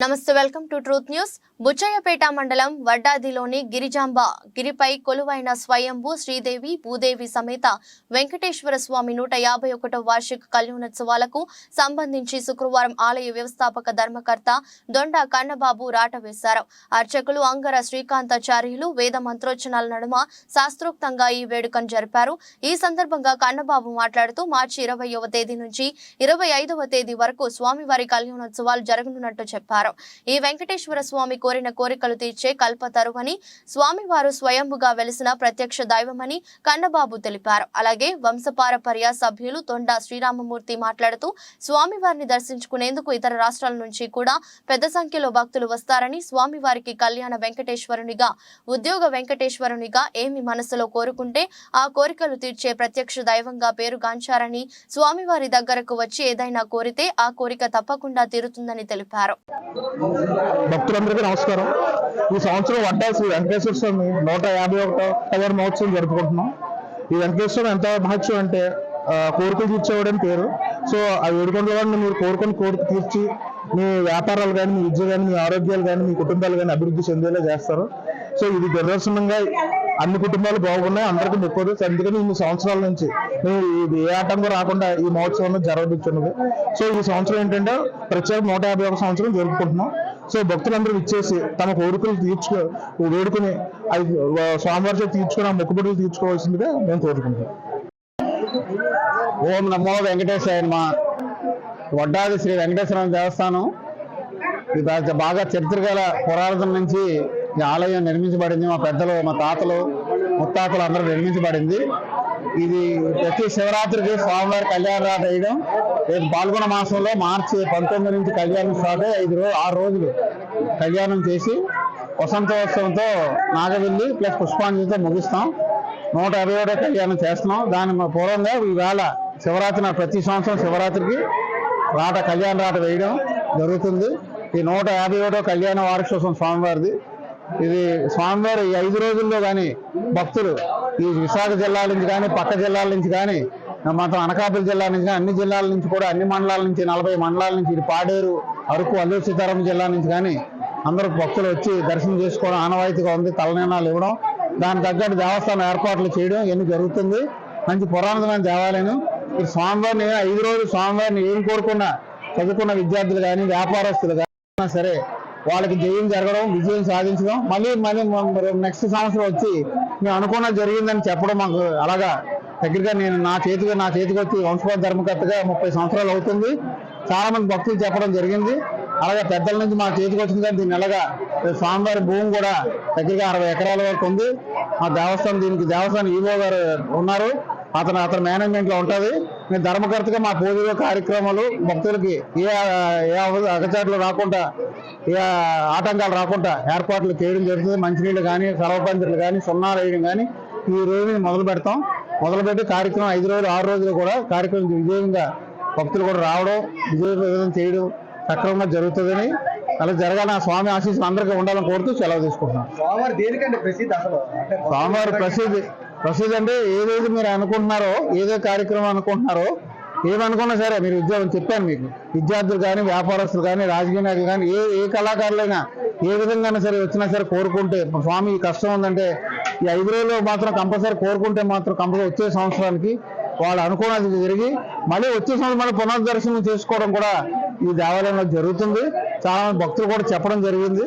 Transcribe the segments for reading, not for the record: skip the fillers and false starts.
నమస్తే welcome to truth news. Buchayyapeta మండలం వడ్డాదిలోని గిరిజాంబ గిరిపై కొలువైన స్వయంభూ శ్రీదేవి భూదేవి సమేత వెంకటేశ్వర స్వామి 151వ వార్షిక కళ్యాణోత్సవాలకు సంబంధించి శుక్రవారం ఆలయ వ్యవస్థాపక ధర్మకర్త దొండ కన్నబాబు రాట వేశారు. అర్చకులు అంగర శ్రీకాంతాచార్యులు వేద మంత్రోచ్చరణల నడుమ శాస్త్రోక్తంగా ఈ వేడుకను జరిపారు. ఈ సందర్భంగా కన్నబాబు మాట్లాడుతూ మార్చి 20వ తేదీ నుంచి 25వ తేదీ వరకు స్వామివారి కళ్యాణోత్సవాలు జరగనున్నట్టు చెప్పారు. ఈ వెంకటేశ్వర స్వామి కోరిన కోరికలు తీర్చే కల్పతరువని, స్వామివారు స్వయంభుగా వెలిసిన ప్రత్యక్ష దైవమని కన్నబాబు తెలిపారు. అలాగే వంశపారపర్య సభ్యులు తొండ శ్రీరామమూర్తి మాట్లాడుతూ స్వామివారిని దర్శించుకునేందుకు ఇతర రాష్ట్రాల నుంచి కూడా పెద్ద సంఖ్యలో భక్తులు వస్తారని, స్వామివారికి కళ్యాణ వెంకటేశ్వరునిగా, ఉద్యోగ వెంకటేశ్వరునిగా ఏమి మనసులో కోరుకుంటే ఆ కోరికలు తీర్చే ప్రత్యక్ష దైవంగా పేరుగాంచారని, స్వామివారి దగ్గరకు వచ్చి ఏదైనా కోరితే ఆ కోరిక తప్పకుండా తీరుతుందని తెలిపారు. భక్తులందరికీ నమస్కారం. ఈ సంవత్సరం వడ్డా శ్రీ వెంకటేశ్వర స్వామి 151వ కళ్యాణ మహోత్సవం జరుపుకుంటున్నాం. ఈ వెంకటేశ్వరం ఎంత మహత్యం అంటే కోరికలు తీర్చేవాడని పేరు. సో ఆ వేడుకొండల వాడిని మీరు కోరిక తీర్చి మీ వ్యాపారాలు కానీ, మీ విద్య కానీ, మీ ఆరోగ్యాలు కానీ, మీ కుటుంబాలు కానీ అభివృద్ధి చెందేలా చేస్తారు. సో ఇది నిదర్శనంగా అన్ని కుటుంబాలు బాగున్నాయి, అందరికీ మొక్కదు. అందుకని ఇన్ని సంవత్సరాల నుంచి ఇది ఏ ఆటంకం రాకుండా ఈ మహోత్సవం జరగబోతున్నది. సో ఈ సంవత్సరం ఏంటంటే ప్రత్యేక 151వ సంవత్సరం జరుపుకుంటున్నాం. సో భక్తులందరూ ఇచ్చేసి తమ కోరికలు వేడుకుని స్వామివారి తీర్చుకుని ఆ మొక్కుబడులు తీర్చుకోవాల్సిందిగా మేము కోరుకుంటున్నాం. ఓం నమో వెంకటేశ్వర నమః. వడ్డాది శ్రీ వెంకటేశ్వర దేవస్థానం ఇది బాగా చరిత్ర గల పురాతన నుంచి ఈ ఆలయం నిర్మించబడింది. మా పెద్దలు, మా తాతలు, ముత్తాతలు అందరూ నిర్మించబడింది. ఇది ప్రతి శివరాత్రికి స్వామివారి కళ్యాణ రాట వేయడం. రేపు పాల్గొన మాసంలో మార్చి 19 నుంచి కళ్యాణం స్టార్ట్ అయ్యి 6 రోజులు కళ్యాణం చేసి వసంతోత్సవంతో నాగవెల్లి ప్లస్ పుష్పాంజలితో ముగిస్తాం. 151వ కళ్యాణం చేస్తున్నాం. దాని పూర్వంగా ఈవేళ శివరాత్రి, ప్రతి సంవత్సరం శివరాత్రికి కళ్యాణ రాట వేయడం జరుగుతుంది. ఈ 151వ కళ్యాణ వార్షికోత్సవం స్వామివారిది. ఇది స్వామివారి ఈ 5 రోజుల్లో కానీ భక్తులు ఈ విశాఖ జిల్లాల నుంచి కానీ, పక్క జిల్లాల నుంచి కానీ, మొత్తం అనకాపల్లి జిల్లా నుంచి కానీ, అన్ని జిల్లాల నుంచి కూడా, అన్ని మండలాల నుంచి 40 మండలాల నుంచి, ఇది పాడేరు, అరకు, అల్లూరు సీతారామ జిల్లా నుంచి కానీ అందరూ భక్తులు వచ్చి దర్శనం చేసుకోవడం ఆనవాయితీగా ఉంది. తలనీనాలు ఇవ్వడం, దాని తగ్గట్టు దేవస్థానం ఏర్పాట్లు చేయడం ఇవన్నీ జరుగుతుంది. మంచి పురాణమైన దేవాలయం. ఈ స్వామివారిని 5 రోజులు స్వామివారిని ఏం కోరుకున్నా, చదువుకున్న విద్యార్థులు కానీ, వ్యాపారస్తులు కానీ సరే వాళ్ళకి జయం జరగడం, విజయం సాధించడం, మళ్ళీ నెక్స్ట్ సంవత్సరం వచ్చి మేము అనుకున్నది జరిగిందని చెప్పడం మాకు అలాగా దగ్గరగా నా చేతికి వచ్చి వంశపాత ధర్మకర్తగా 30 సంవత్సరాలు అవుతుంది. చాలా మంది భక్తులు చెప్పడం జరిగింది. అలాగే పెద్దల నుంచి మా చేతికి వచ్చింది. కానీ దీన్ని నెలగా స్వామివారి భూమి కూడా దగ్గరగా 60 ఎకరాల వరకు ఉంది. మా దేవస్థానం ఈవో గారు ఉన్నారు. అతను మేనేజ్మెంట్ లో ఉంటుంది. మేము ధర్మకర్తగా మా పూజలు కార్యక్రమాలు భక్తులకి ఏ అగచాట్లు రాకుండా, ఏ ఆటంకాలు రాకుండా ఏర్పాట్లు చేయడం జరుగుతుంది. మంచినీళ్ళు కానీ, సర్వపంచలు కానీ, సున్నాలు వేయడం కానీ ఈ రోజు మొదలుపెట్టి కార్యక్రమం 5 రోజులు 6 రోజులు కూడా కార్యక్రమం విజయంగా భక్తులు కూడా రావడం, విజయప్రదం చేయడం సక్రమంగా జరుగుతుందని, అలా జరగాలని ఆ స్వామి ఆశీస్సులు అందరికీ ఉండాలని కోరుతూ సెలవు తీసుకుంటున్నాం. స్వామివారి ప్రసిద్ధి అంటే ఏదైతే మీరు అనుకుంటున్నారో, ఏదో కార్యక్రమం అనుకుంటున్నారో, ఏమనుకున్నా సరే మీరు ఉద్యోగం చెప్పాను మీకు, విద్యార్థులు కానీ, వ్యాపారస్తులు కానీ, రాజకీయ నాయకులు కానీ, ఏ కళాకారులైనా ఏ విధంగా సరే వచ్చినా సరే కోరుకుంటే, స్వామి కష్టం ఉందంటే ఈ 5 రోజుల్లో మాత్రం కంపల్సరీ కోరుకుంటే మాత్రం కంపల్సరీ వచ్చే సంవత్సరానికి వాళ్ళు అనుకున్నది జరిగి మళ్ళీ వచ్చే సంవత్సరం మళ్ళీ పునర్దర్శనం చేసుకోవడం కూడా ఈ దేవాలయంలో జరుగుతుంది. చాలా మంది భక్తులు కూడా చెప్పడం జరిగింది.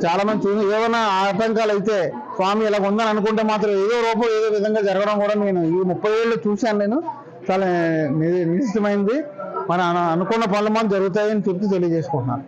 చాలా మంది చూసి ఏమైనా ఆటంకాలు అయితే స్వామి ఇలా ఉందని అనుకుంటే మాత్రం ఏదో రూపం ఏదో విధంగా జరగడం కూడా నేను ఈ 30 ఏళ్ళు చూశాను. నేను చాలా నిశ్చితమైంది. మన అనుకున్న పనులు మాత్రం జరుగుతాయని చెప్తూ తెలియజేసుకుంటున్నాను.